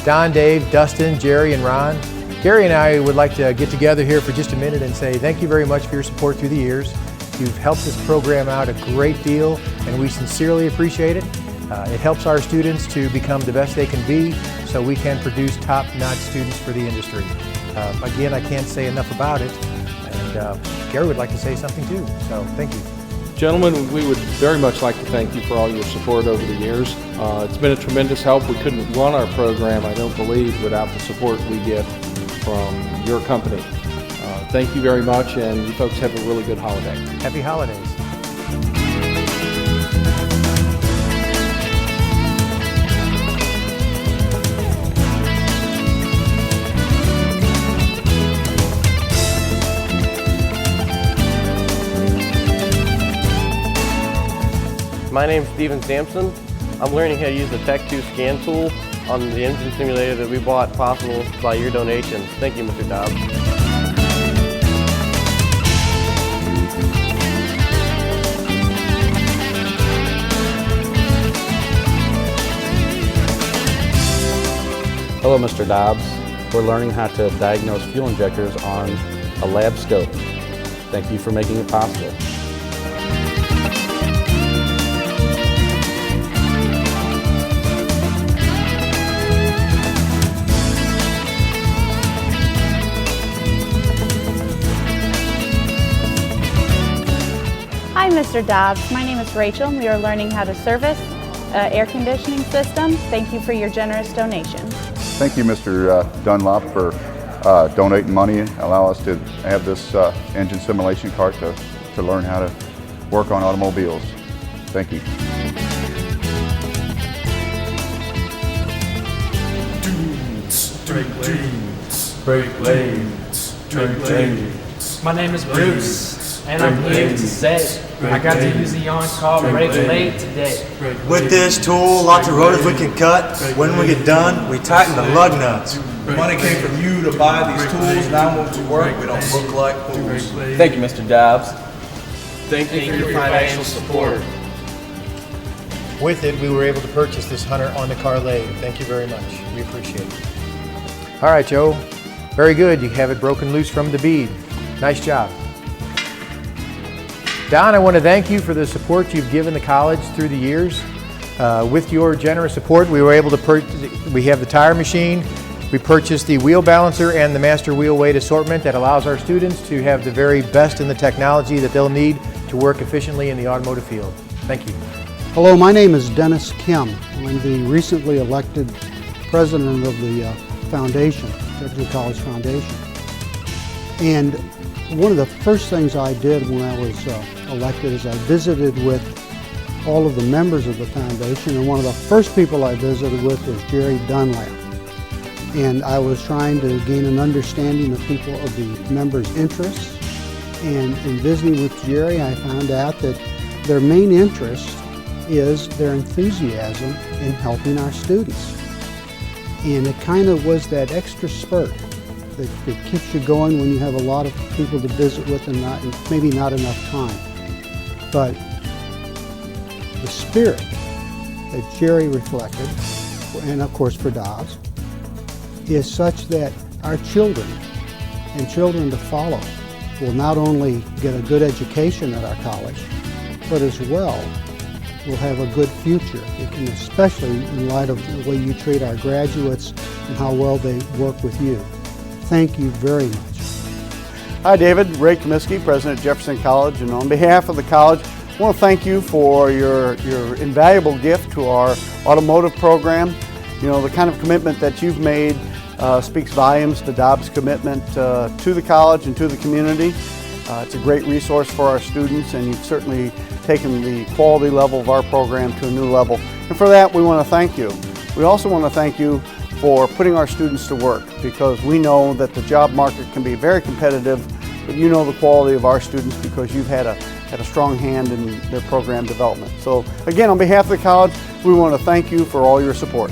Don, Dave, Dustin, Jerry, and Ron. Gary and I would like to get together here for just a minute and say thank you very much for your support through the years. You've helped this program out a great deal, and we sincerely appreciate it. It helps our students to become the best they can be, so we can produce top-notch students for the industry. Again, I can't say enough about it, and Gary would like to say something too, so thank you. Gentlemen, we would very much like to thank you for all your support over the years. It's been a tremendous help. We couldn't run our program, I don't believe, without the support we get from your company. Thank you very much, and you folks have a really good holiday. Happy holidays. My name is Steven Sampson. I'm learning how to use the Tech 2 scan tool on the engine simulator that we bought possible by your donations. Thank you, Mr. Dobbs. Hello, Mr. Dobbs. We're learning how to diagnose fuel injectors on a lab scope. Thank you for making it possible. Hi, Mr. Dobbs. My name is Rachel, and we are learning how to service an air conditioning system. Thank you for your generous donation. Thank you, Mr. Dunlop, for donating money and allow us to have this engine simulation cart to learn how to work on automobiles. Thank you. Brake lanes, brake lanes. My name is Bruce, and I'm here to say I got to use the on-call brake lane today. With this tool, lots of rotors we can cut. When we get done, we tighten the lug nuts. Money came from you to buy these tools. Now when we work, we don't look like fools. Thank you, Mr. Dobbs. Thank you for your financial support. With it, we were able to purchase this Hunter on-the-car lathe. Thank you very much. We appreciate it. All right, Joe. Very good. You have it broken loose from the bead. Nice job. Don, I want to thank you for the support you've given the college through the years. With your generous support, we were able to purchase, we have the tire machine, we purchased the wheel balancer and the master wheel weight assortment that allows our students to have the very best in the technology that they'll need to work efficiently in the automotive field. Thank you. Hello, my name is Dennis Kim. I'm the recently elected president of the foundation, Technical College Foundation. And one of the first things I did when I was elected is I visited with all of the members of the foundation, and one of the first people I visited with was Jerry Dunlap. And I was trying to gain an understanding of the members' interests. And in visiting with Jerry, I found out that their main interest is their enthusiasm in helping our students. And it kind of was that extra spurt that keeps you going when you have a lot of people to visit with and maybe not enough time. But the spirit that Jerry reflected, and of course for Dobbs, is such that our children and children to follow will not only get a good education at our college, but as well will have a good future, and especially in light of the way you treat our graduates and how well they work with you. Thank you very much. Hi, David. Ray Comiskey, President of Jefferson College, and on behalf of the college, I want to thank you for your invaluable gift to our automotive program. You know, the kind of commitment that you've made speaks volumes to Dobbs' commitment to the college and to the community. It's a great resource for our students, and you've certainly taken the quality level of our program to a new level. And for that, we want to thank you. We also want to thank you for putting our students to work, because we know that the job market can be very competitive, but you know the quality of our students because you've had a strong hand in their program development. So again, on behalf of the college, we want to thank you for all your support.